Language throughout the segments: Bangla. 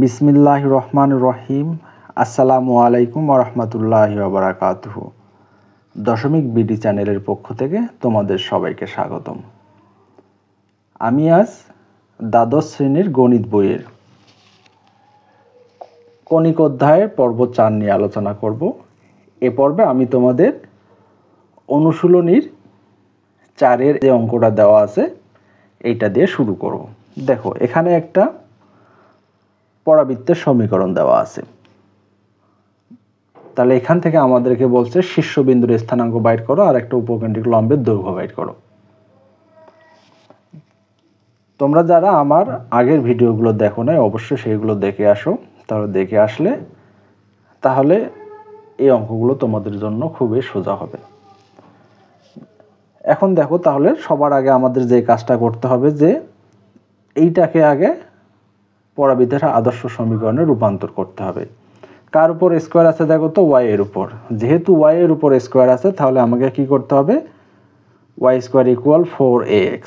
বিসমিল্লাহির রহমানির রহিম। আসসালামু আলাইকুম ওয়া রাহমাতুল্লাহি ওয়া বারাকাতুহু। দশমিক বিডি চ্যানেলের পক্ষ থেকে তোমাদের সবাইকে স্বাগতম। আমি আজ দ্বাদশ শ্রেণীর গণিত বইয়ের কণিক অধ্যায়ের পর্ব 4 নিয়ে আলোচনা করব। এ পর্বে আমি তোমাদের অনুশীলনীর 4-এর যে অঙ্কটা দেওয়া আছে এইটা দিয়ে শুরু করব। দেখো, এখানে একটা পরাবৃত্তের সমীকরণ দেওয়া আছে। তাহলে এখান থেকে আমাদেরকে বলছে শীর্ষবিন্দুর স্থানাঙ্ক বাইর করো আর একটা উপকেন্দ্রিক লম্বের দৈর্ঘ্য বাইর করো। তোমরা যারা আমার আগের ভিডিওগুলো দেখো নাই অবশ্যই সেইগুলো দেখে আসো। তাহলে দেখে আসলে তাহলে এই অঙ্কগুলো তোমাদের জন্য খুবই সোজা হবে। এখন দেখো, তাহলে সবার আগে আমাদের যে কাজটা করতে হবে যে এইটাকে আগে পরাবৃত্তের আদর্শ সমীকরণে রূপান্তর করতে হবে। কার উপর স্কোয়ার আছে দেখো তো, ওয়াই এর উপর। যেহেতু ওয়াই এর উপর স্কোয়ার আছে তাহলে আমাকে কি করতে হবে, ওয়াই স্কোয়ার ইকুয়াল 4ax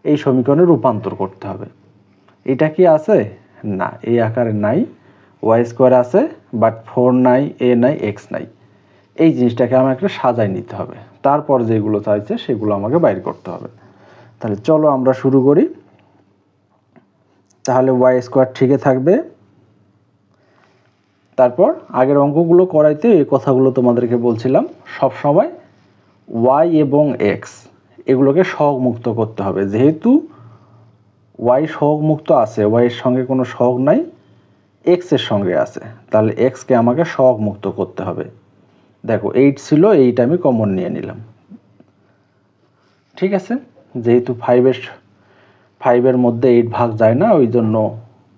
এই সমীকরণে রূপান্তর করতে হবে। এটা কি আছে? না, এই আকারে নাই। ওয়াই স্কোয়ার আছে বাট 4 নাই, এ নাই, এক্স নাই। এই জিনিসটাকে আমাকে একটা সাজাই নিতে হবে। তারপর যেগুলো চাইছে সেগুলো আমাকে বাইর করতে হবে। তাহলে চলো আমরা শুরু করি। তাহলে ওয়াই স্কোয়ার ঠিকই থাকবে। তারপর আগের অঙ্কগুলো করাইতে এই কথাগুলো তোমাদেরকে বলছিলাম, সব সময় ওয়াই এবং এক্স এগুলোকে সহগ মুক্ত করতে হবে। যেহেতু ওয়াই সহগ মুক্ত আছে, ওয়াইয়ের সঙ্গে কোনো সহগ নাই, এক্স এর সঙ্গে আছে, তাহলে এক্সকে আমাকে সহগ মুক্ত করতে হবে। দেখো 8 ছিল, 8 আমি কমন নিয়ে নিলাম। ঠিক আছে, যেহেতু 5-এর মধ্যে 8 ভাগ যায় না, ওই জন্য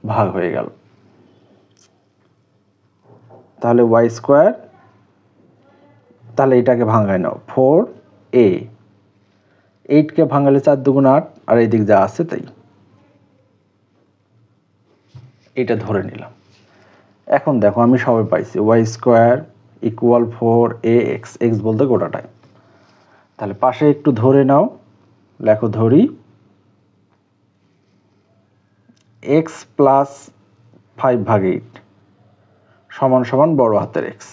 ভাগ হয়ে গেল। তাহলে ওয়াই স্কোয়ার, তাহলে এটাকে ভাঙায় নাও 4a, 8কে ভাঙালে 4 দুগুণ 8, আর এই দিক যা আছে তাই, এটা ধরে নিলাম। এখন দেখো আমি সবাই পাইছি Y square equal 4ax, x বলতে গোটাটাই। তাহলে পাশে একটু ধরে নাও, লেখো ধরি x প্লাস 5/8 সমান সমান বড় হাতের এক্স,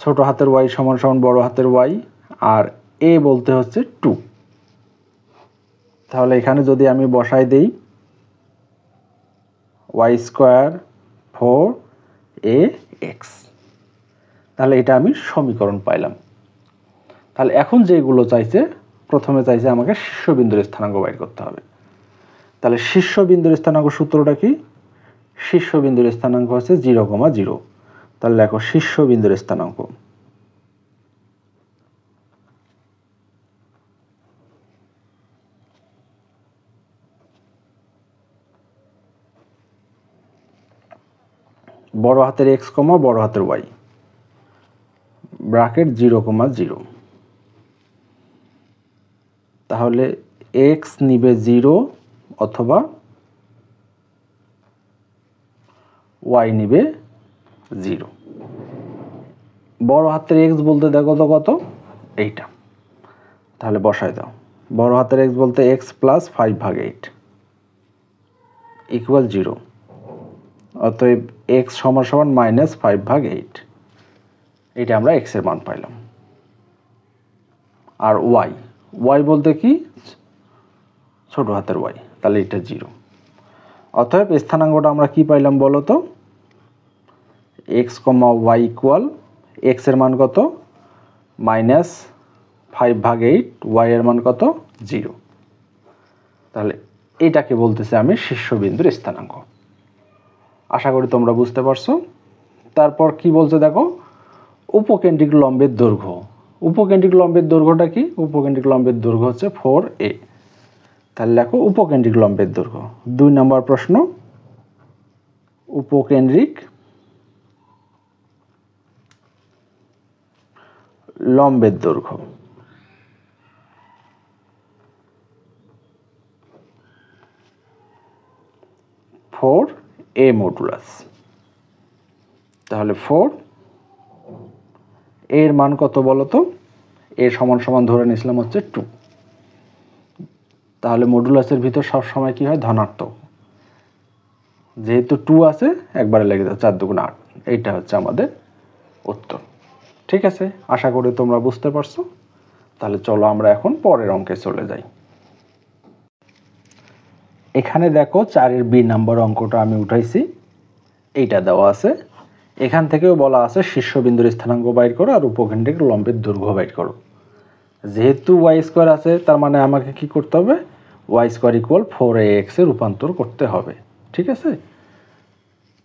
ছোট হাতের ওয়াই সমান সমান বড় হাতের ওয়াই, আর এ বলতে হচ্ছে 2। তাহলে এখানে যদি আমি বসাই দেই ওয়াই স্কোয়ার 4ax, তাহলে এটা আমি সমীকরণ পাইলাম। তাহলে এখন যেগুলো চাইছে, প্রথমে চাইছে আমাকে শীর্ষবিন্দুর স্থানাঙ্ক বাইর করতে হবে। তাহলে শীর্ষবিন্দুর স্থানাঙ্ক সূত্রটা কি? শীর্ষবিন্দুর স্থানাঙ্ক হচ্ছে 0,0। তাহলে দেখো শীর্ষবিন্দুর স্থানাঙ্ক বড় হাতের এক্স কমা বড় হাতের ওয়াই, ব্র্যাকেট 0,0। তাহলে এক্স নিবে 0 অথবা ওয়াই নিবে 0। বড় হাতের এক্স বলতে দেখো তো কত, এইটা। তাহলে বসাই দাও, বড় হাতের এক্স বলতে এক্স প্লাস 5/8 ইকুয়াল 0। অতএব এক্স সমান সমান -5/8। এটা আমরা এক্স এর মান পাইলাম। আর ওয়াই, ওয়াই বলতে কি, ছোট হাতের ওয়াই, তাহলে এটা 0। অতএব স্থানাঙ্কটা আমরা কি পাইলাম বলো তো, এক্স কমা ওয়াই ইকুয়াল, এক্স এর মান কত -5/8, ওয়াই এর মান কত 0। তাহলে এটাকে বলতেছে আমি শীর্ষবিন্দুর স্থানাঙ্ক। আশা করি তোমরা বুঝতে পারছো। তারপর কি বলছে দেখো, উপকেন্দ্রিক লম্বের দৈর্ঘ্য। উপকেন্দ্রিক লম্বের দৈর্ঘ্যটা কি? উপকেন্দ্রিক লম্বের দৈর্ঘ্য হচ্ছে 4a। তাহলে দেখো উপকেন্দ্রিক লম্বের দৈর্ঘ্য, 2 নম্বর প্রশ্ন, উপকেন্দ্রিক লম্বের দৈর্ঘ্য। ফোর এ মডুলাস। তাহলে 4 এর মান কত বলতো, এ সমান সমান ধরে নিয়েছিলাম হচ্ছে 2। তাহলে মডুলাসের ভিতর সব সময় কি হয়, ধনাত্মক। যেহেতু 2 আছে একবারে লেগে দাও, 4 দুগুণ 8। এইটা হচ্ছে আমাদের উত্তর। ঠিক আছে, আশা করি তোমরা বুঝতে পারছো। তাহলে চলো আমরা এখন পরের অঙ্কে চলে যাই। এখানে দেখো 4-এর বি নাম্বার অঙ্কটা আমি উঠাইছি, এইটা দেওয়া আছে। এখান থেকেও বলা আছে শীর্ষবিন্দুর স্থানাঙ্ক বাইর করো আর উপকেন্দ্রিক লম্বের দৈর্ঘ্য বাইর করো। যেহেতু ওয়াই স্কোয়ার আছে তার মানে আমাকে কি করতে হবে, ওয়াই স্কোয়ার ইকুয়াল 4ax এ রূপান্তর করতে হবে। ঠিক আছে,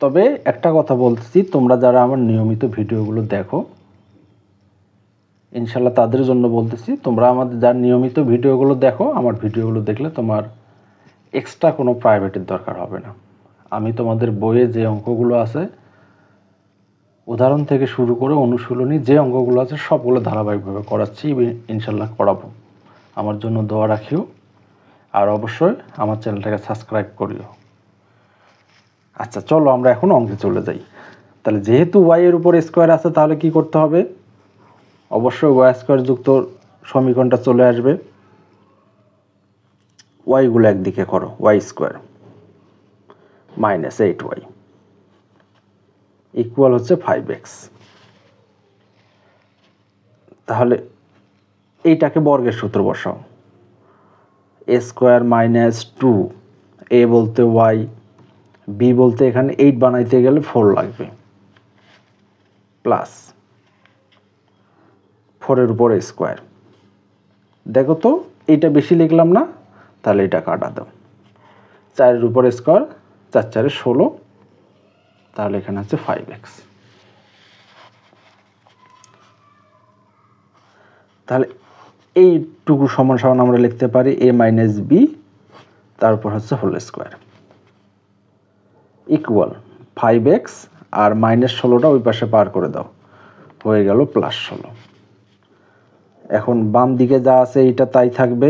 তবে একটা কথা বলতেছি, তোমরা যারা আমার নিয়মিত ভিডিওগুলো দেখো ইনশাল্লাহ তাদের জন্য বলতেছি, তোমরা আমাদের যার নিয়মিত ভিডিওগুলো দেখো, আমার ভিডিওগুলো দেখলে তোমার এক্সট্রা কোনো প্রাইভেটের দরকার হবে না। আমি তোমাদের বইয়ে যে অঙ্কগুলো আছে উদাহরণ থেকে শুরু করে অনুশীলনী যে অঙ্কগুলো আছে সবগুলো ধারাবাহিকভাবে করাচ্ছি, ইনশাল্লাহ করাবো। আমার জন্য দোয়া রাখিও, আর অবশ্যই আমার চ্যানেলটাকে সাবস্ক্রাইব করিও। আচ্ছা চলো আমরা এখন অঙ্কে চলে যাই। তাহলে যেহেতু ওয়াই এর উপর স্কোয়ার আছে তাহলে কি করতে হবে, অবশ্যই ওয়াই স্কোয়ার যুক্ত সমীকরণটা চলে আসবে। ওয়াইগুলো একদিকে করো, Y square minus 8y equal হচ্ছে 5x। তাহলে এইটাকে বর্গের সূত্র বসাও, এ স্কোয়ার মাইনাস 2, এ বলতে ওয়াই, বি বলতে এখানে 8 বানাইতে গেলে 4 লাগবে, প্লাস 4-এর উপর স্কোয়ার। দেখো তো এইটা বেশি লিখলাম না, তাহলে এটা কাটা দাও। 4-এর উপর স্কোয়ার, 4 × 4 = 16, তাহলে এখানে হচ্ছে 5x। তাহলে এইটুকু সমান সমান আমরা লিখতে পারি a মাইনাস বি, তারপর হচ্ছে হোল স্কোয়ার ইকুয়াল 5x, আর -16টা ওই পাশে পার করে দাও, হয়ে গেল +16। এখন বাম দিকে যা আছে এইটা তাই থাকবে,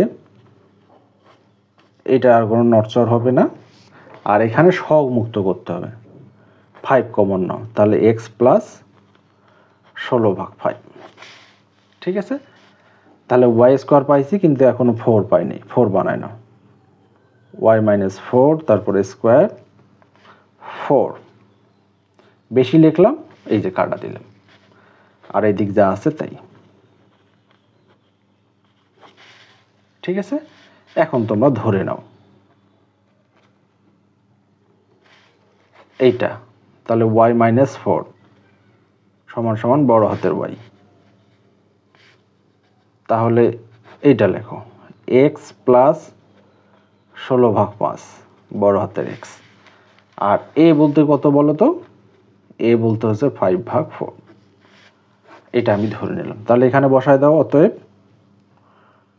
এটা আর কোনো নড়চড় হবে না। আর এখানে সহগ মুক্ত করতে হবে, 5 কমন নাও, তাহলে x + 16/5। ঠিক আছে, তাহলে ওয়াই স্কোয়ার পাইছি কিন্তু এখনো 4 পাইনি, 4 বানাই নাও, y - 4, তারপরে স্কোয়ার 4, বেশি লিখলাম এই যে কাটা দিলাম, আর এই দিক যা আছে তাই। ঠিক আছে, এখন তোমরা ধরে নাও এইটা, তাহলে y - 4 সমান সমান বড় হাতের y। তাহলে এইটা লেখো x + 16/5 বড় হাতের x। আর a বলতে কত বলো তো, a বলতে হচ্ছে 5/4। এটা আমি ধরে নিলাম, তাহলে এখানে বসায় দাও। অতএব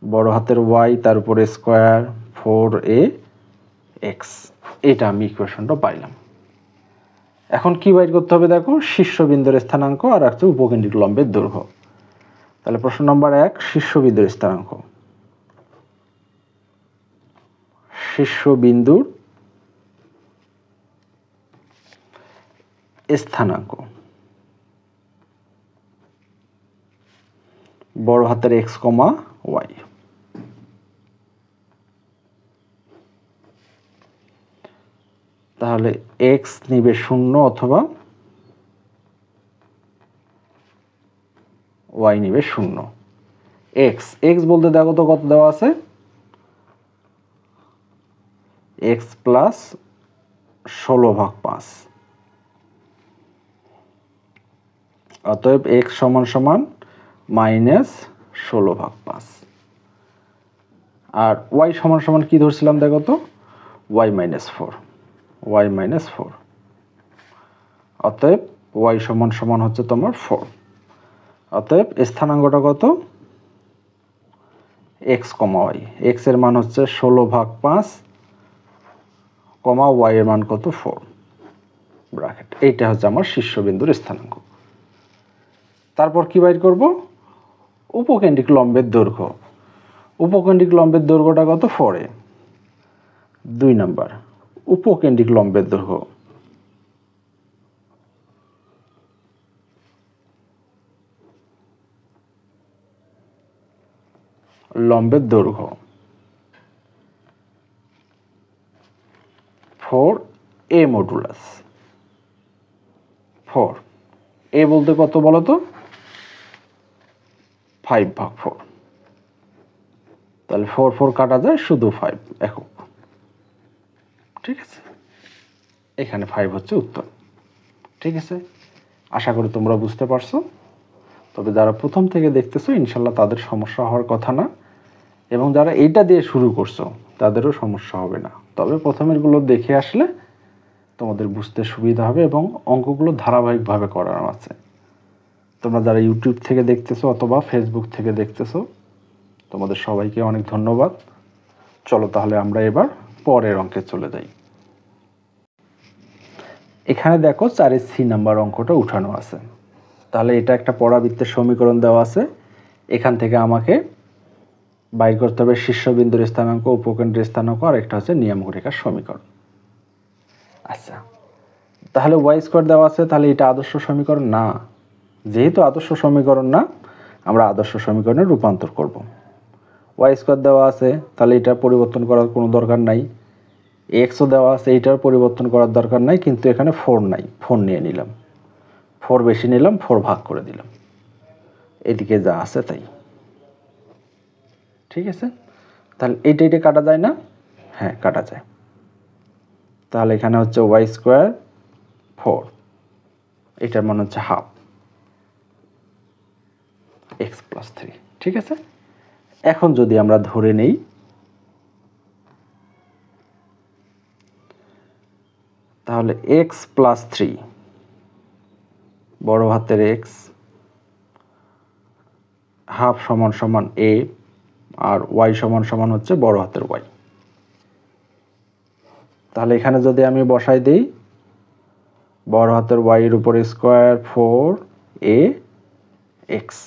বড় হাতের y, তার উপরে স্কোয়ার 4ax, এটা আমি ইকুয়েশনটা পাইলাম। এখন কি বাইর করতে হবে দেখো, শীর্ষবিন্দুর স্থানাঙ্ক আর হচ্ছে উপকেন্দ্রিক লম্বের দৈর্ঘ্য। তাহলে প্রশ্ন নম্বর 1, শীর্ষবিন্দুর স্থানাঙ্ক। শীর্ষবিন্দুর স্থানাঙ্ক বড় হাতের x, y। তাহলে x নিবে 0 অথবা y নিবে 0। x বলতে দেখো তো কত দেওয়া আছে, x + 16/5। অতএব x সমান সমান -16/5। আর y সমান সমান কি ধরছিলাম দেখো তো, y - 4, y - 4। অতএব y সমান সমান হচ্ছে তোমার 4। অতএব স্থানাঙ্কটা কত, x, y। x এর মান হচ্ছে 16/5, y এর মান কত 4 ব্র্যাকেট। এইটা হচ্ছে আমার শীর্ষবিন্দুর স্থানাঙ্ক। তারপর কি বাইর করব, উপকেন্দ্রিক লম্বের দৈর্ঘ্য। উপকেন্দ্রিক লম্বের দৈর্ঘ্যটা কত, 4a। 2 নাম্বার, উপকেন্দ্রিক লম্বের দৈর্ঘ্য। লম্বের দৈর্ঘ্য 4a। এ মডুলাস 4, এ বলতে কত বলো তো 5/4, তাহলে 4 4 কাটা যায়, শুধু 5 একক। ঠিক আছে, এখানে 5 হচ্ছে উত্তর। ঠিক আছে, আশা করি তোমরা বুঝতে পারছো। তবে যারা প্রথম থেকে দেখতেছো ইনশাল্লাহ তাদের সমস্যা হওয়ার কথা না, এবং যারা এইটা দিয়ে শুরু করছো তাদেরও সমস্যা হবে না। তবে প্রথমেরগুলো দেখে আসলে তোমাদের বুঝতে সুবিধা হবে এবং অঙ্কগুলো ধারাবাহিকভাবে করানো আছে। তোমরা যারা ইউটিউব থেকে দেখতেছো অথবা ফেসবুক থেকে দেখতেছো তোমাদের সবাইকে অনেক ধন্যবাদ। চলো তাহলে আমরা এবার পরের অঙ্কে চলে যাই। এখানে দেখো 4 সি নাম্বার অঙ্কটা উঠানো আছে। তাহলে এটা একটা পরাবৃত্তের সমীকরণ দেওয়া আছে। এখান থেকে আমাকে বাইর করতে হবে শীর্ষবিন্দুর স্থানাঙ্ক, উপকেন্দ্রের স্থানাঙ্ক, আর একটা হচ্ছে নিয়ামক রেখার সমীকরণ। আচ্ছা, তাহলে ওয়াই স্কোয়ার দেওয়া আছে, তাহলে এটা আদর্শ সমীকরণ না। যেহেতু আদর্শ সমীকরণ না, আমরা আদর্শ সমীকরণে রূপান্তর করব। ওয়াই স্কোয়ার দেওয়া আছে, তাহলে এটা পরিবর্তন করার কোনো দরকার নাই। এক্সও দেওয়া আছে, এইটার পরিবর্তন করার দরকার নাই, কিন্তু এখানে 4 নাই, 4 নিয়ে নিলাম, 4 বেশি নিলাম, 4 ভাগ করে দিলাম, এদিকে যা আছে তাই। ঠিক আছে, তাহলে এইটা কাটা যায় না? হ্যাঁ, কাটা যায়। তাহলে এখানে হচ্ছে ওয়াই স্কোয়ার 4, এটার মান হচ্ছে হাফ এক্স প্লাস 3। ঠিক আছে, এখন যদি আমরা ধরে নেই তাহলে এক্স প্লাস 3 বড় হাতের এক্স হাফ সমান সমান এ, আর ওয়াই সমান সমান হচ্ছে বড় হাতের ওয়াই। তাহলে এখানে যদি আমি বসাই দিই বড় হাতের ওয়াই এর উপরে স্কোয়ার 4 এ এক্স,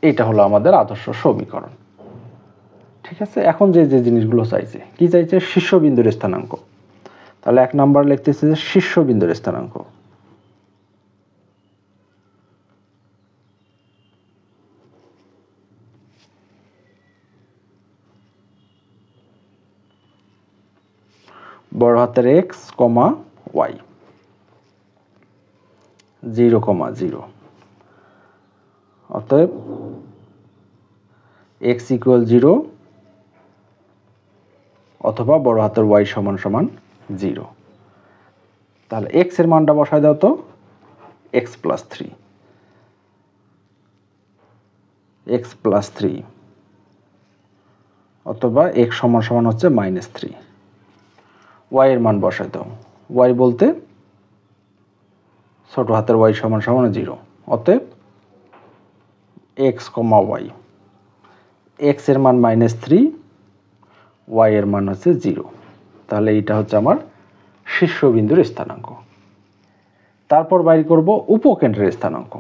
এটা হলো আমাদের আদর্শ সমীকরণ। ঠিক আছে, এখন যে জিনিসগুলো চাইছে, কি চাইছে? শীর্ষবিন্দুর স্থানাঙ্ক। তাহলে 1 নাম্বার লিখতেছে যে শীর্ষবিন্দুর স্থানাঙ্ক। বড় হাতের এক্স কমা ওয়াই 0,0, অতএব এক্স ইকুয়াল 0 অথবা বড় হাতের ওয়াই সমান সমান 0। তাহলে এক্স এর মানটা বসায় দাও তো, এক্স প্লাস 3, এক্স প্লাস 3 অথবা এক্স সমান সমান হচ্ছে -3। ওয়াই এর মান বসায় দাও, ওয়াই বলতে ছোট হাতের ওয়াই সমান সমান 0, অতএব এক্স কমা ওয়াই, এক্স এর মান -3, ওয়াই এর মান হচ্ছে 0। তাহলে এইটা হচ্ছে আমার শীর্ষবিন্দুর স্থানাঙ্ক। তারপর বাইর করব উপকেন্দ্রের স্থানাঙ্ক।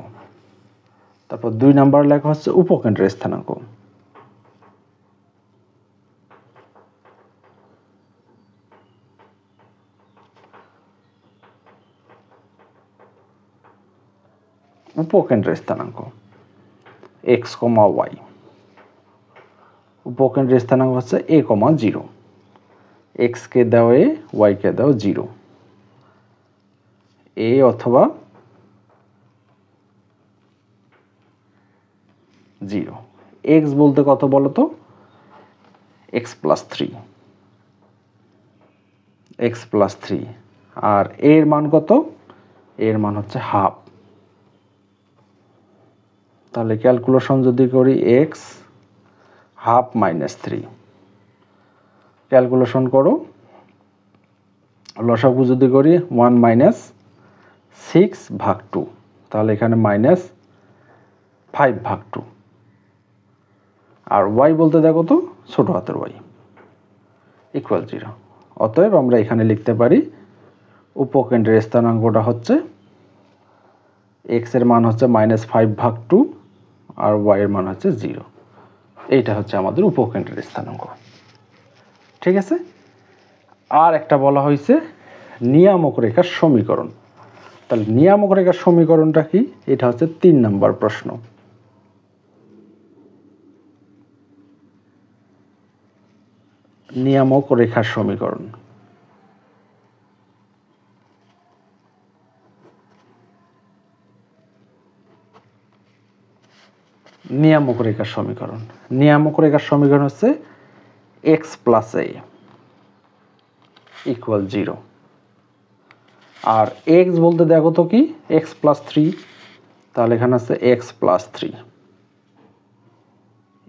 তারপর 2 নাম্বার লেখা হচ্ছে উপকেন্দ্রের স্থানাঙ্ক। উপকেন্দ্রের স্থানাঙ্ক এক্স কমা ওয়াই, উপকেন্দ্রের স্থানাঙ্ক হচ্ছে a, 0, এক্স কে দাও এ, ওয়াই কে দাও 0, এ অথবা 0। এক্স বলতে কত বলো তো? এক্স প্লাস 3, এক্স প্লাস 3, আর এর মান কত? এর মান হচ্ছে হাফ। তাহলে ক্যালকুলেশন যদি করি এক্স হাফ -3, ক্যালকুলেশন করো, লসাগু যদি করি 1 - 6/2, তাহলে এখানে -5/2, আর ওয়াই বলতে দেখো তো ছোট হাতের ওয়াই ইকুয়াল 0। অতএব আমরা এখানে লিখতে পারি উপকেন্দ্রের স্থানাঙ্কটা হচ্ছে এক্স এর মান হচ্ছে -5/2 আর ওয়াই এর মান হচ্ছে 0। এইটা হচ্ছে আমাদের উপকেন্দ্রের স্থানাঙ্ক। ঠিক আছে, আর একটা বলা হয়েছে নিয়ামক রেখার সমীকরণ। তাহলে নিয়ামক রেখার সমীকরণটা কি? এটা হচ্ছে 3 নাম্বার প্রশ্ন। নিয়ামক রেখার সমীকরণ নিয়ামক রেখার সমীকরণ। নিয়ামক রেখার সমীকরণ হচ্ছে এক্স প্লাস এ ইকুয়াল 0। আর এক্স বলতে দেখো তো কি, এক্স প্লাস 3, তাহলে এখানে আছে এক্স প্লাস 3।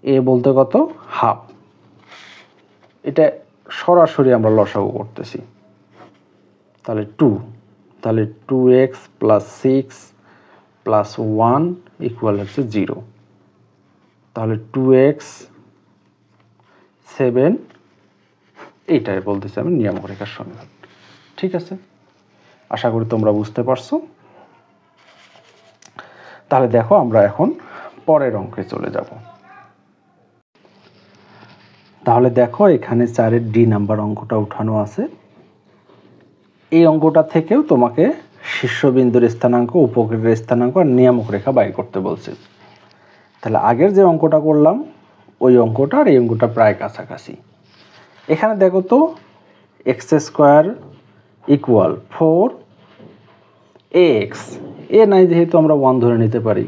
এ বলতে কত, হাফ। এটা সরাসরি আমরা লসাগু করতেছি, তাহলে 2, তাহলে 2x প্লাস 6 প্লাস 1 ইকুয়াল হচ্ছে 0। তাহলে 2x 7, এইটাই বলতেছি আমি নিয়ামক রেখার সমীকরণ। ঠিক আছে, আশা করি তোমরা বুঝতে পারছো। তাহলে দেখো আমরা এখন পরের অঙ্কে চলে যাব। তাহলে দেখো এখানে 4-এর ডি নাম্বার অঙ্কটা উঠানো আছে। এই অঙ্কটা থেকেও তোমাকে শীর্ষবিন্দুর স্থানাঙ্ক, উপকেন্দ্রের স্থানাঙ্ক আর নিয়ামক রেখা বাইর করতে বলছে। তাহলে আগের যে অঙ্কটা করলাম ওই অঙ্কটা আর এই অঙ্কটা প্রায় কাছাকাছি। এখানে দেখো তো এক্স স্কোয়ার ইকুয়াল 4ax, এ নাই যেহেতু আমরা 1 ধরে নিতে পারি,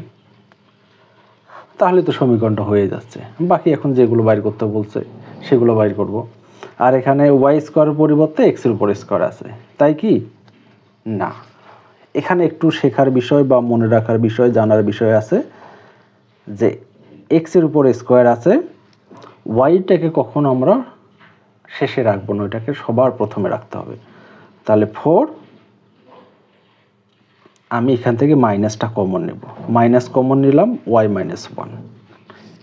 তাহলে তো সমীকরণটা হয়ে যাচ্ছে। বাকি এখন যেগুলো বাইর করতে বলছে সেগুলো বাইর করব। আর এখানে ওয়াই স্কোয়ারের পরিবর্তে এক্সের উপর স্কোয়ার আছে, তাই কি না? এখানে একটু শেখার বিষয় বা মনে রাখার বিষয়, জানার বিষয় আছে যে এক্সের উপর স্কোয়ার আছে, ওয়াইটাকে কখনো আমরা শেষে রাখবো না, ওইটাকে সবার প্রথমে রাখতে হবে। তাহলে 4, আমি এখান থেকে মাইনাসটা কমন নেব, মাইনাস কমন নিলাম, ওয়াই মাইনাস 1।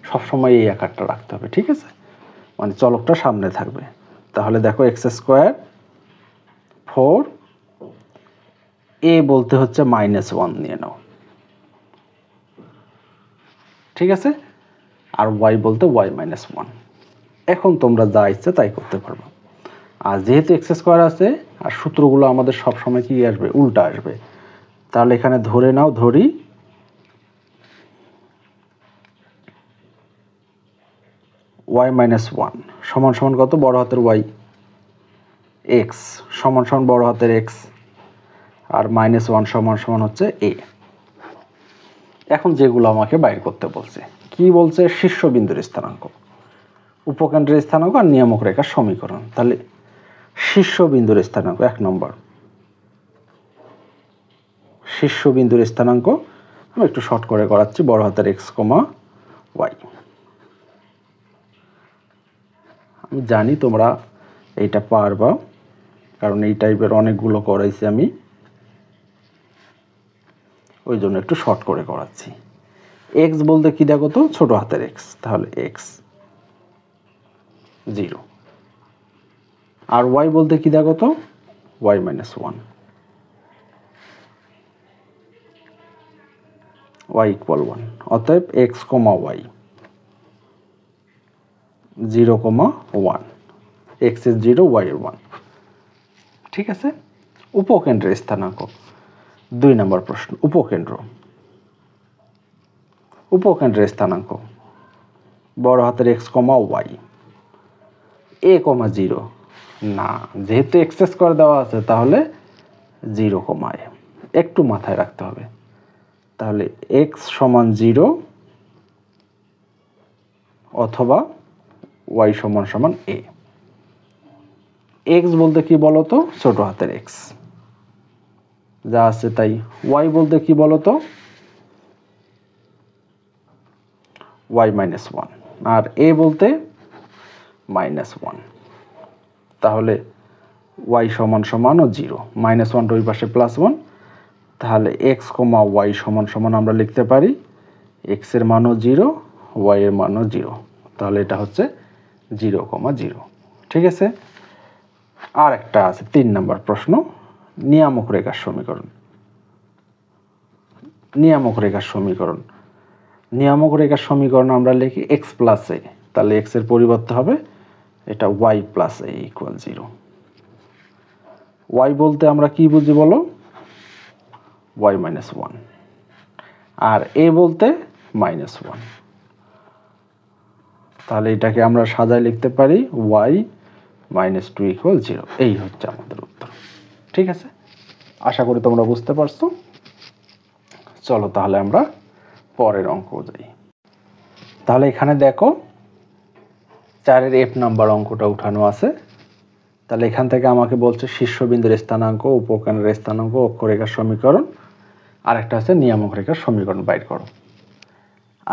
সবসময় এই আকারটা রাখতে হবে, ঠিক আছে? মানে চলকটা সামনে থাকবে। তাহলে দেখো এক্স স্কোয়ার 4, এ বলতে হচ্ছে -1 নিয়ে নাও, ঠিক আছে? আর ওয়াই বলতে ওয়াই মাইনাস 1। এখন তোমরা যা ইচ্ছে তাই করতে পারবে। আর যেহেতু এক্স স্কোয়ার আছে আর সূত্রগুলো আমাদের সবসময় কি আসবে, উল্টা আসবে। তাহলে এখানে ধরে নাও, ধরি ওয়াই মাইনাস 1 সমান সমান কত, বড় হাতের ওয়াই, এক্স সমান সমান বড় হাতের এক্স, আর -1 সমান সমান হচ্ছে এ। এখন যেগুলো আমাকে বাইর করতে বলছে, কি বলছে, শীর্ষবিন্দুর স্থানাঙ্ক, উপকেন্দ্রের স্থানাঙ্ক আর নিয়ামক রেখার সমীকরণ। তাহলে শীর্ষবিন্দুর স্থানাঙ্ক 1 নম্বর, শীর্ষবিন্দুর স্থানাঙ্ক আমি একটু শর্ট করে করাচ্ছি, বড় হাতের এক্স কমা ওয়াই। আমি জানি তোমরা এইটা পারবা, কারণ এই টাইপের অনেকগুলো করাইছি আমি, ওই জন্য একটু শর্ট করে করাচ্ছি। এক্স বলতে কি দেখো তো, ছোট হাতের এক্স, তাহলে এক্স 0। আর ওয়াই বলতে কি দেখো তো, ওয়াই মাইনাস 1, ওয়াই ইকুয়াল 1। অতএব এক্স কমা ওয়াই 0,1, এক্স এর 0, ওয়াই এর 1, ঠিক আছে? উপকেন্দ্রের স্থানাঙ্ক 2 নম্বর প্রশ্ন, উপকেন্দ্র, উপকেন্দ্রের স্থানাঙ্ক বড় হাতের এক্স কমা ওয়াই, এ কমা 0 না, যেহেতু এক্স স্কোয়ার দেওয়া আছে তাহলে 0 কমা এ, একটু মাথায় রাখতে হবে। তাহলে এক্স সমান 0 অথবা ওয়াই সমান সমান এ। এক্স বলতে কি বলতো, ছোট হাতের এক্স, যা আছে তাই। ওয়াই বলতে কি বলতো, ওয়াই মাইনাস 1, আর এ বলতে -1। তাহলে ওয়াই সমান সমান ও 0, -1 ওই পাশে +1, তাহলে এক্স কমা ওয়াই সমান সমান আমরা লিখতে পারি এক্স এর মানও 0, ওয়াই এর মানও 0। তাহলে এটা হচ্ছে 0,0, ঠিক আছে? আর একটা আছে 3 নম্বর প্রশ্ন, নিয়ামক রেখার সমীকরণ। নিয়ামক রেখার সমীকরণ, নিয়ামক রেখার সমীকরণ আমরা লিখি এক্স প্লাস এ, তাহলে এক্স এর পরিবর্তে হবে এটা ওয়াই প্লাস এ ইকুয়াল 0। ওয়াই বলতে আমরা কি বুঝি বলো, ওয়াই মাইনাস 1, আর এ বলতে -1। তাহলে এটাকে আমরা সাজায় লিখতে পারি ওয়াই -2 ইকুয়াল 0। এই হচ্ছে আমাদের উত্তর, ঠিক আছে? আশা করি তোমরা বুঝতে পারছো। চলো তাহলে আমরা পরের অঙ্ক যাই। তাহলে এখানে দেখো 4-এর F নাম্বার অঙ্কটা উঠানো আছে। তাহলে এখান থেকে আমাকে বলছে শীর্ষবিন্দুর স্থানাঙ্ক, উপকেন্দ্রের স্থানাঙ্ক, অক্ষরেখার সমীকরণ, আরেকটা আছে নিয়ামক রেখার সমীকরণ বাইর করো।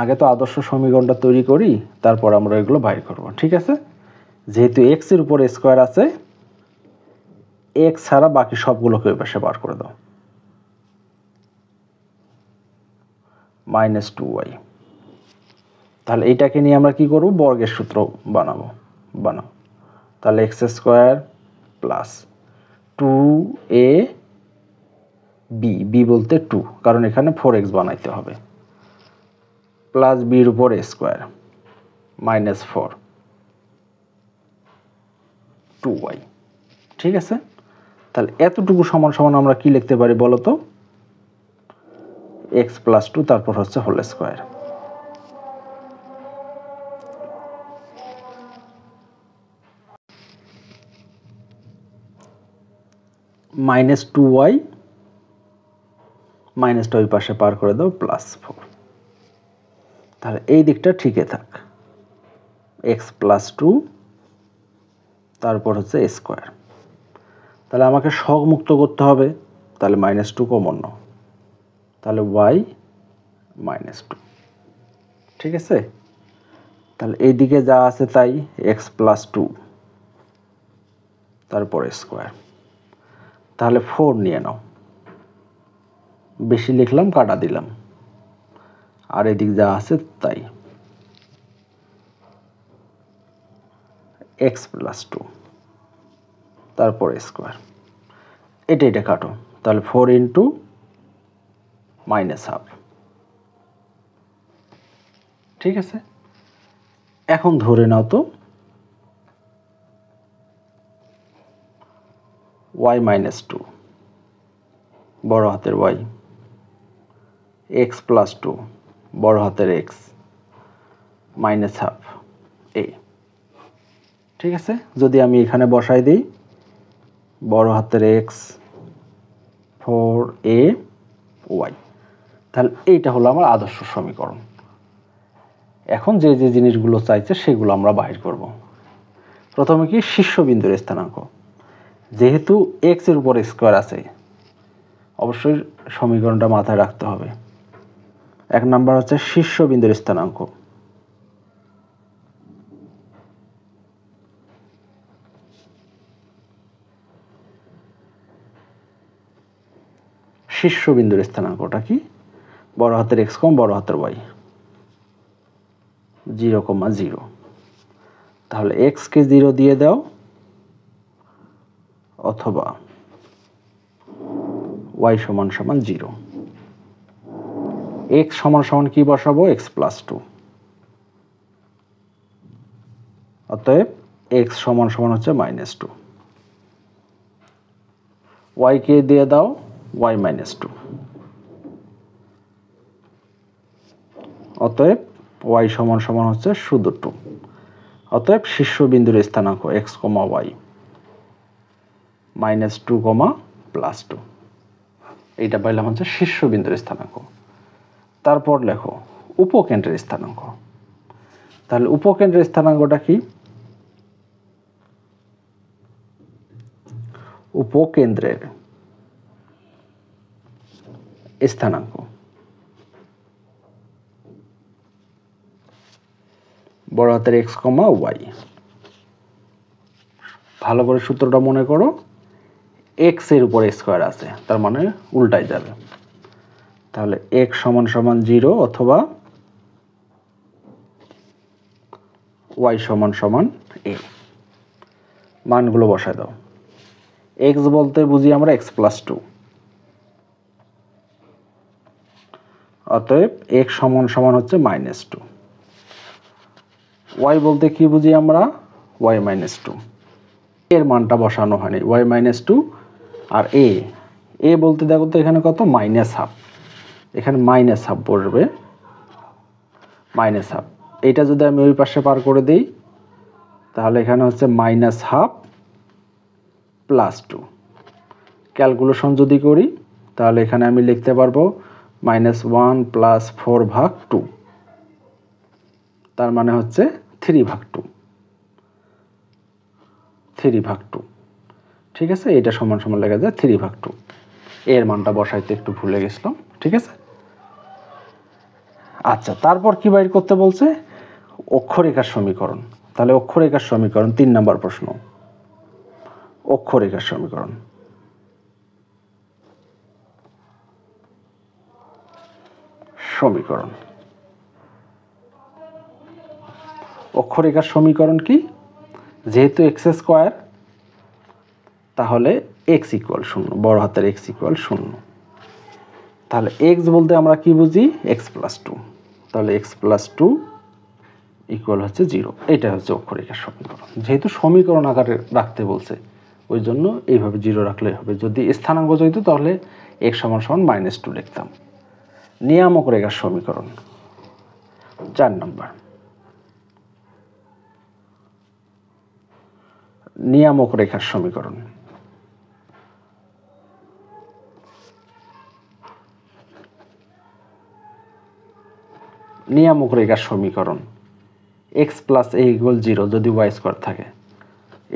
আগে তো আদর্শ সমীকরণটা তৈরি করি, তারপর আমরা এগুলো বাইর করব। ঠিক আছে? যেহেতু x এর উপর স্কয়ার আছে, x ছাড়া বাকি সবগুলোকে ওই পাশে বার করে দাও। -2y। তাহলে এইটাকে নিয়ে আমরা কি করব? বর্গের সূত্র বানাবো। তাহলে x স্কয়ার প্লাস 2ab বলতে 2, কারণ এখানে 4x বানাইতে হবে, প্লাস b এর উপর স্কয়ার -4 2y। ঠিক আছে? তাহলে এতটুকু সমান সমান আমরা কি লিখতে পারি বলো তো? x + 2 তারপর হচ্ছে হোল স্কয়ার। -2y, মাইনাসটা ওই পাশে পার করে দাও, +4। তাহলে এই দিকটা ঠিকই থাক, x + 2 তারপর হচ্ছে স্কয়ার। তাহলে আমাকে সহগ মুক্ত করতে হবে, তাহলে -2 কমন নাও, তাহলে y -2। ঠিক আছে? তাহলে এই দিকে যা আছে তাই, x + 2 তারপর স্কয়ার। তাহলে 4 নিয়ে নাও, বেশি লিখলাম, কাটা দিলাম, আর এদিক যা আছে তাই, x + 2 তারপর স্কয়ার। এটা কাটো, তাহলে 4 × -1/2। ঠিক আছে? এখন ধরে নাও তো y -2 বড় হাতের y, x + 2 বড় হাতের x, -1/2 a। ঠিক আছে? যদি আমি এখানে বসাই দিই বড় হাতের x 4a y, তাহলে এইটা হলো আমার আদর্শ সমীকরণ। এখন যে যে জিনিসগুলো চাইছে সেগুলো আমরা বাহির করব। প্রথমে কি? শীর্ষবিন্দুর স্থানাঙ্ক। যেহেতু x এর উপর স্কয়ার আছে, অবশ্যই সমীকরণটা মাথায় রাখতে হবে। 1 নাম্বার হচ্ছে শীর্ষবিন্দুর স্থানাঙ্ক। শীর্ষবিন্দুর স্থানাঙ্কটা কি? বড় হাতের x কম বড় হাতের y, 0,0। তাহলে x কে 0 দিয়ে দাও, অথবা y = 0। x = কি বসাবো? x + 2। অতএব x = হচ্ছে -2। y কে দিয়ে দাও y -2। অতএব y = হচ্ছে শুধু 2। অতএব শীর্ষবিন্দুর স্থানাঙ্ক x, y -2, +2। এইটা পাইলাম হচ্ছে শীর্ষবিন্দুর স্থানাঙ্ক। তারপর লেখো উপকেন্দ্রের স্থানাঙ্ক। তাহলে উপকেন্দ্রের স্থানাঙ্কটা কি? উপকেন্দ্রের স্থানাঙ্ক বড় হাতের x, y। ভালো করে সূত্রটা মনে করো, x এর উপর স্কয়ার আছে, তার মানে উল্টাই যাবে। তাহলে x = 0 অথবা y = a। মানগুলো বসায় দাও। x বলতে বুঝি আমরা x + 2। অতএব x = হচ্ছে -2। y বলতে কি বুঝি আমরা? y -2। এর মানটা বসানো হয়নি, y -2। আর a বলতে দেখো তো এখানে কত? -1/2। এখানে -1/2 বসবে, -1/2। এটা যদি আমি ওই পাশে পার করে দিই, তাহলে এখানে হচ্ছে -1/2 +2। ক্যালকুলেশন যদি করি, তাহলে এখানে আমি লিখতে পারবো -1 + 4/2। তার মানে হচ্ছে 3/2, 3/2। ঠিক আছে, এটা সমান সমান লেখা যায় 3/2। এর মানটা বসাইতে একটু ভুলে গেছিলাম। ঠিক আছে, আচ্ছা তারপর কি বাইর করতে বলছে? অক্ষরেখার সমীকরণ। তাহলে অক্ষরেখার সমীকরণ 3 নম্বর প্রশ্ন। অক্ষরেখার সমীকরণ, সমীকরণ অক্ষরেখার সমীকরণ কি? যেহেতু এক্স স্কোয়ার, তাহলে এক্স ইকুয়াল 0, বড় হাতের এক্স ইকুয়াল 0। তাহলে এক্স বলতে আমরা কি বুঝি? X plus 2। তাহলে এক্স প্লাস 2 ইকুয়াল হচ্ছে 0। এটা হচ্ছে অক্ষরেখার সমীকরণ। যেহেতু সমীকরণ আকারে রাখতে বলছে, ওই জন্য এইভাবে 0 রাখলেই হবে। যদি স্থানাঙ্ক হইতো তাহলে x সমান সমান -2 লিখতাম। নিয়ামক রেখার সমীকরণ 4 নম্বর। নিয়ামক রেখার সমীকরণ, নিয়ামক রেখার সমীকরণ x প্লাস a ইকুয়াল 0 যদি y স্কোয়ার থাকে।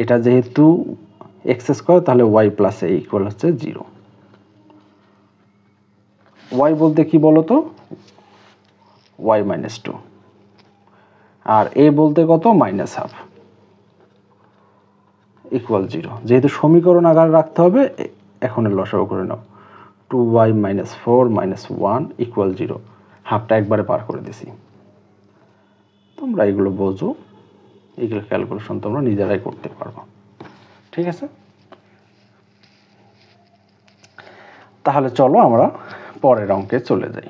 এটা যেহেতু x স্কোয়ার, তাহলে y প্লাস a ইকুয়াল হচ্ছে 0। y বলতে কি বলতো? y -2। আর a বলতে কত? -1/2 ইকুয়াল 0। যেহেতু সমীকরণ আকারে রাখতে হবে, এখন লসাগু করে নাও। 2y - 4 - 1 equal 0। হাফটা একবারে পার করে দিছি। তোমরা এগুলো বোঝো, এগুলো ক্যালকুলেশন তোমরা নিজেরাই করতে পারবো। ঠিক আছে, তাহলে চলো আমরা পরের অঙ্কে চলে যাই।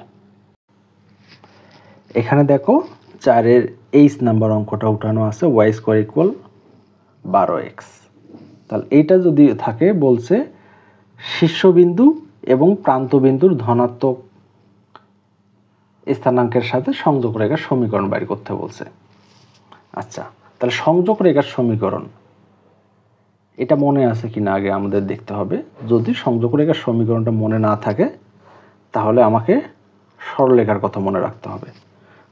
এখানে দেখো 4-এর 8 নাম্বার অঙ্কটা উঠানো আছে, y স্কোয়ার ইকুয়াল 12x। তাহলে এইটা যদি থাকে, বলছে শীর্ষবিন্দু এবং প্রান্তবিন্দুর ধনাত্মক স্থানাঙ্কের সাথে সংযোগ রেখার সমীকরণ বাইর করতে বলছে। আচ্ছা, তাহলে সংযোগ রেখার সমীকরণ এটা মনে আছে কিনা আগে আমাদের দেখতে হবে। যদি সংযোগ রেখার সমীকরণটা মনে না থাকে, তাহলে আমাকে সরলরেখার কথা মনে রাখতে হবে।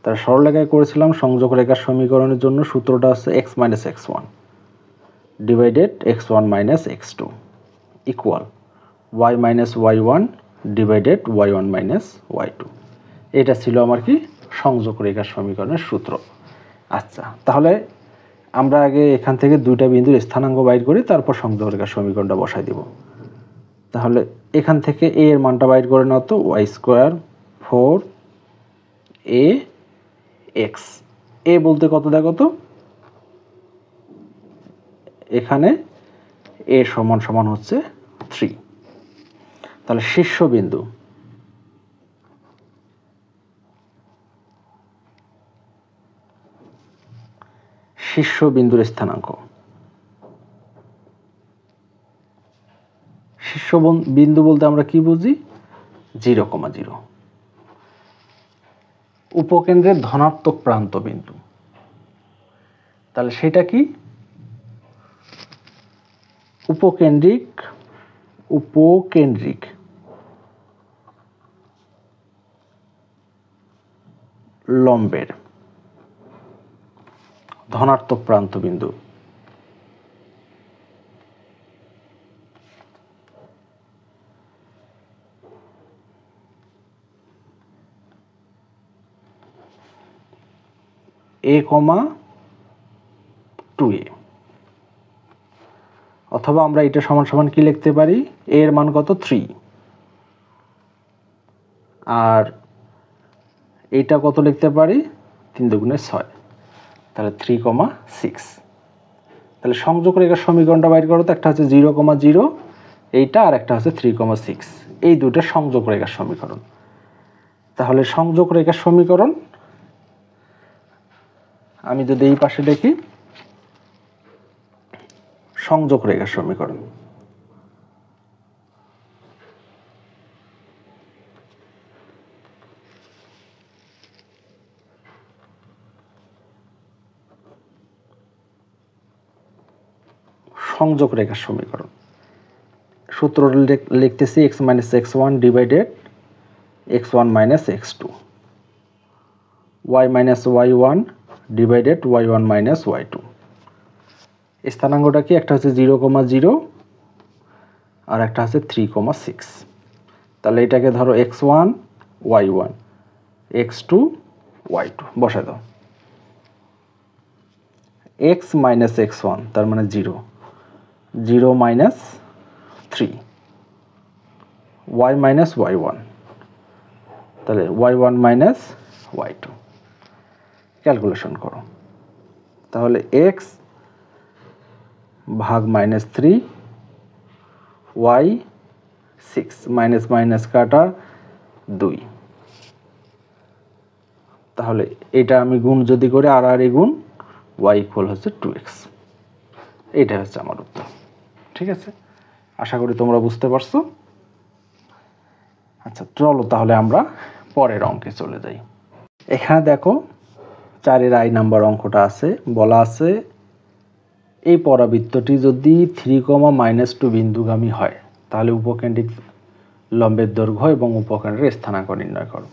তাহলে সরলরেখায় করেছিলাম সংযোগ রেখার সমীকরণের জন্য সূত্রটা হচ্ছে x - x1 divided x1 - x2 equal y - y1 divided y1 - y2। এটা ছিল আমার কি? সংযোগ রেখার সমীকরণের সূত্র। আচ্ছা, তাহলে আমরা আগে এখান থেকে দুইটা বিন্দুর স্থানাঙ্ক বাইর করি, তারপর সংযোগ রেখার সমীকরণটা বসাই দিব। তাহলে এখান থেকে a এর মানটা বাইর করে নাও তো, y স্কোয়ার 4ax। a বলতে কত দেখো তো, এখানে a সমান সমান হচ্ছে 3। তাহলে শীর্ষবিন্দু, শীর্ষবিন্দুর স্থানাঙ্ক, শীর্ষবিন্দু বলতে আমরা কি বুঝি? 0,0। উপকেন্দ্রের ধনাত্মক প্রান্ত বিন্দু, তাহলে সেটা কি? উপকেন্দ্রিক, উপকেন্দ্রিক লম্বের ধনাত্মক প্রান্ত বিন্দু। a, 2a। অথবা আমরা এটা সমান সমান কি লিখতে পারি? a এর মান কত? 3। আর এইটা কত লিখতে পারি? 3 দুগুণে 6, তাহলে 3,6। তাহলে সংযোগ রেখার সমীকরণটা বাইর করো তো। একটা হচ্ছে 0,0 এইটা, আর একটা হচ্ছে 3,6। এই দুটো সংযোগ রেখার সমীকরণ। তাহলে সংযোগ রেখার সমীকরণ আমি যদি এই পাশে দেখি, সংযোগ রেখার সমীকরণ সংযোগ রেখার সমীকরণ সূত্রটা লিখতেছি x - x1 divided x1 - x2 y - y1 divided y1 minus y2। স্থানাঙ্কটা কি, একটা হচ্ছে 0,0 আর একটা হচ্ছে 3,6। তাহলে এটাকে ধরো x1 y1 x2 y2 বসাই দাও। x মাইনাস x1 তার মানে 0, 0 মাইনাস 3, y মাইনাস y1 তাহলে y1 মাইনাস y2। ক্যালকুলেশন করো, তাহলে x ভাগ মাইনাস 3 y 6 মাইনাস মাইনাস কাটা 2। তাহলে এটা আমি গুণ যদি করে আর আর গুণ y ইকুয়াল হচ্ছে 2x। এইটা হচ্ছে আমার উত্তর। ঠিক আছে, আশা করি তোমরা বুঝতে পারছো। আচ্ছা চলো তাহলে আমরা পরের অঙ্কে চলে যাই। এখানে দেখো 4-এর I নাম্বার অঙ্কটা আছে, বলা আছে এই পরাবৃত্তটি যদি 3,-2 বিন্দুগামী হয় তাহলে উপকেন্দ্রিক লম্বের দৈর্ঘ্য এবং উপকেন্দ্রের স্থানাঙ্ক নির্ণয় করো।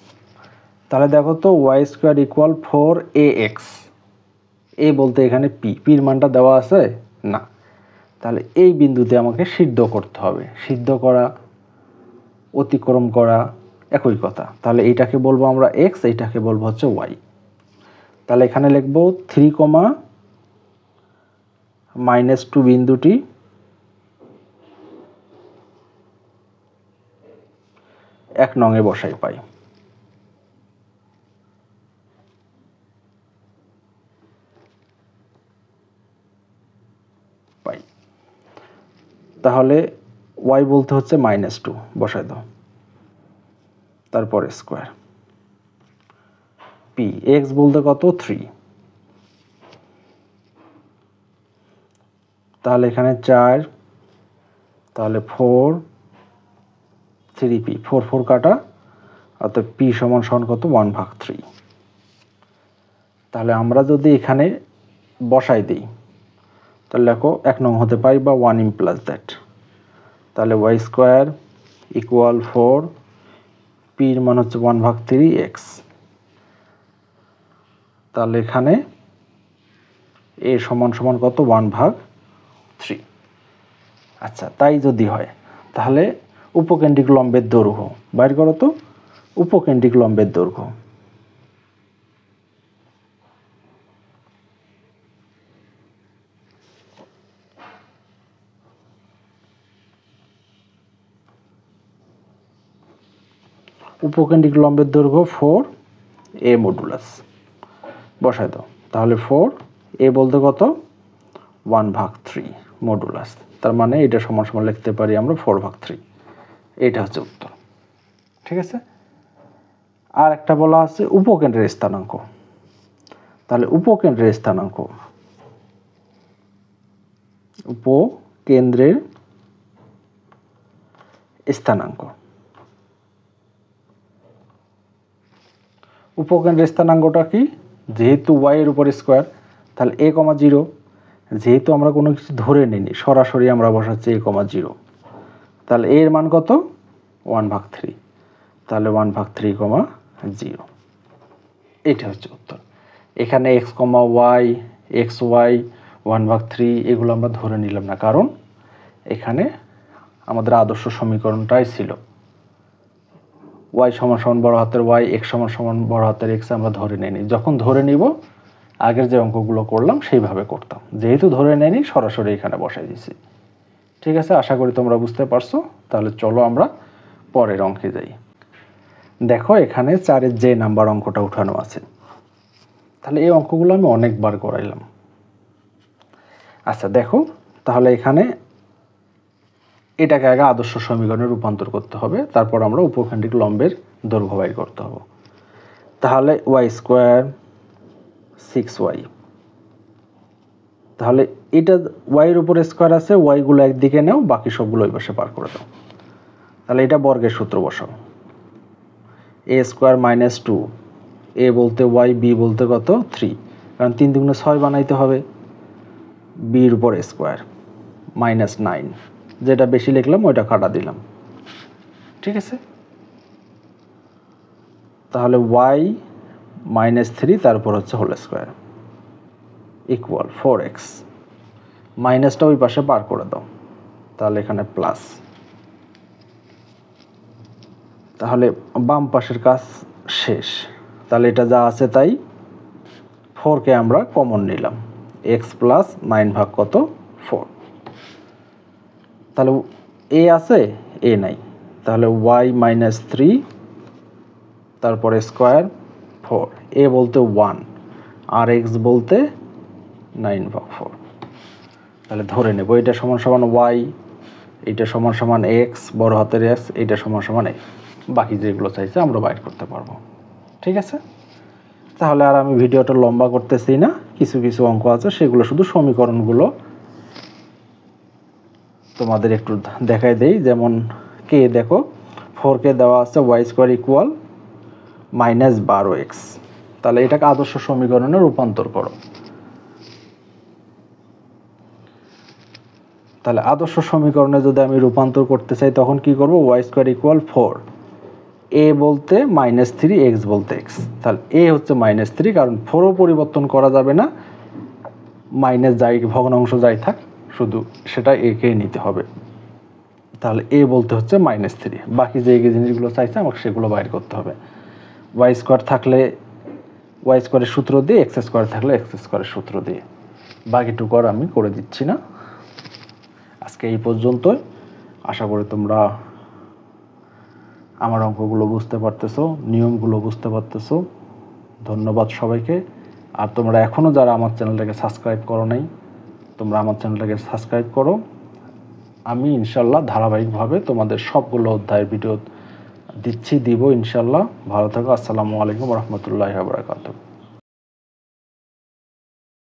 তাহলে দেখো তো y² ইকুয়াল 4ax, এ বলতে এখানে পির মানটা দেওয়া আছে না, তাহলে এই বিন্দুতে আমাকে সিদ্ধ করতে হবে। সিদ্ধ করা, অতিক্রম করা একই কথা। তাহলে এইটাকে বলবো আমরা x, এইটাকে বলবো হচ্ছে y। তাহলে এখানে লিখবো 3,-2 বিন্দুটি এক নঙে বসাই পাই। তাহলে y বলতে হচ্ছে -2 বসাই দাও, তারপরে স্কোয়ার p, x বলতে কত 3, তাহলে এখানে 4, তাহলে 4 3p, 4 কাটা, অর্থাৎ p সমান কত 1/3। তাহলে আমরা যদি এখানে বসাই দিই তাহলে দেখো 1 নং হতে পাই বা 1 implies that। তাহলে y² ইকুয়াল 4, p এর মান হচ্ছে 1/3x। তাহলে এখানে a সমান কত 1/3। আচ্ছা তাই যদি হয় তাহলে উপকেন্দ্রিক লম্বের দৈর্ঘ্য বাইর করো তো। উপকেন্দ্রিক লম্বের দৈর্ঘ্য উপকেন্দ্রিক লম্বের দৈর্ঘ্য 4a মডুলাস বসাই দাও। তাহলে 4a বলতে কত 1/3 মডুলাস, তার মানে এটা সমান লিখতে পারি আমরা 4/3। এটা হচ্ছে উত্তর। ঠিক আছে, আর একটা বলা আছে উপকেন্দ্রের স্থানাঙ্ক। তাহলে উপকেন্দ্রের স্থানাঙ্ক, উপকেন্দ্রের স্থানাঙ্ক, উপকেন্দ্রের স্থানাঙ্কটা কি, যেহেতু y এর উপর স্কোয়ার তাহলে a, 0, যেহেতু আমরা কোনো কিছু ধরে নিইনি সরাসরি আমরা বসাচ্ছি a, 0, তাহলে a এর মান কত 1/3, তাহলে 1/3, 0। এটা হচ্ছে উত্তর। এখানে x, y, xy 1/3 এগুলো আমরা ধরে নিলাম না, কারণ এখানে আমাদের আদর্শ সমীকরণটাই ছিল y সমান বড় হাতের y, x সমান বড় হাতের x আমরা ধরে নেইনি। যখন ধরে নিব আগের যে অঙ্কগুলো করলাম সেইভাবে করতাম, যেহেতু ধরে নেইনি সরাসরি এখানে বসাই দিয়েছি। ঠিক আছে, আশা করি তোমরা বুঝতে পারছো। তাহলে চলো আমরা পরের অঙ্কে যাই। দেখো এখানে 4-এর যে নাম্বার অঙ্কটা উঠানো আছে, তাহলে এই অঙ্কগুলো আমি অনেকবার করাইলাম। আচ্ছা দেখো, তাহলে এখানে এটাকে আগে আদর্শ সমীকরণে রূপান্তর করতে হবে, তারপর আমরা উপকেন্দ্রিক লম্বের দৈর্ঘ্য বাইর করতে হবে। তাহলে y², 6y, তাহলে এটা y এর উপর স্কোয়ার আছে, y গুলো একদিকে নাও, বাকি সবগুলো ওই পাশে পার করে দাও। তাহলে এটা বর্গের সূত্র বসাও, a² - 2, a বলতে y, b বলতে কত 3, কারণ 3 × 6 বানাইতে হবে, b এর উপর স্কোয়ার -9, যেটা বেশি লিখলাম ওইটা কাটা দিলাম। ঠিক আছে, তাহলে y - 3 তারপর হচ্ছে হোল স্কোয়ার। ইকুয়াল 4x, মাইনাসটা ওই পাশে বার করে দাও, তাহলে এখানে প্লাস। তাহলে বাম পাশের কাজ শেষ। তাহলে এটা যা আছে তাই, 4কে আমরা কমন নিলাম, x প্লাস 9 ভাগ কত 4। তাহলে a আছে, a নাই, তাহলে y মাইনাস 3 তারপরে স্কোয়ার 4, a বলতে 1 আর x বলতে 9 ভাগ 4। তাহলে ধরে নেব এটা সমান সমান y, এইটা সমান সমান x বড় হাতের x, এইটা সমান সমান a, বাকি যেগুলো চাইছে আমরা বাইর করতে পারবো। ঠিক আছে, তাহলে আর আমি ভিডিওটা লম্বা করতেছি না, কিছু কিছু অঙ্ক আছে সেগুলো শুধু সমীকরণগুলো তোমাদের একটু দেখাই দেই। যেমন কে দেখো 4কে দেওয়া আছে y square equal minus 12x, তাহলে এটাকে আদর্শ সমীকরণে রূপান্তর করো। তাহলে আদর্শ সমীকরণে যদি আমি রূপান্তর করতে চাই তখন কি করব, y স্কোয়ার ইকুয়াল 4, a বলতে মাইনাস 3, x বলতে x। তাহলে a হচ্ছে মাইনাস 3, কারণ 4ও পরিবর্তন করা যাবে না, মাইনাস যাই ভগ্নাংশ যাই থাক শুধু সেটা a কেই নিতে হবে। তাহলে a বলতে হচ্ছে মাইনাস 3, বাকি যে জিনিসগুলো চাইছে আমাকে সেগুলো বাইর করতে হবে। y স্কোয়ার থাকলে y স্কোয়ারের সূত্র দিয়ে, x স্কোয়ার থাকলে x স্কোয়ারের সূত্র দিয়ে, বাকিটুকু আর আমি করে দিচ্ছি না। আজকে এই পর্যন্তই, আশা করি তোমরা আমার অঙ্কগুলো বুঝতে পারতেছো, নিয়মগুলো বুঝতে পারতেছো। ধন্যবাদ সবাইকে। আর তোমরা এখনও যারা আমার চ্যানেলটাকে সাবস্ক্রাইব করো নাই, তোমরা আমার চ্যানেলটাকে সাবস্ক্রাইব করো। আমি ইনশাল্লাহ ধারাবাহিকভাবে তোমাদের সবগুলো অধ্যায়ের ভিডিও দিব ইনশাল্লাহ। ভালো থাকো। আসসালামু আলাইকুম রহমতুল্লাহি ওয়া বারাকাতুহু।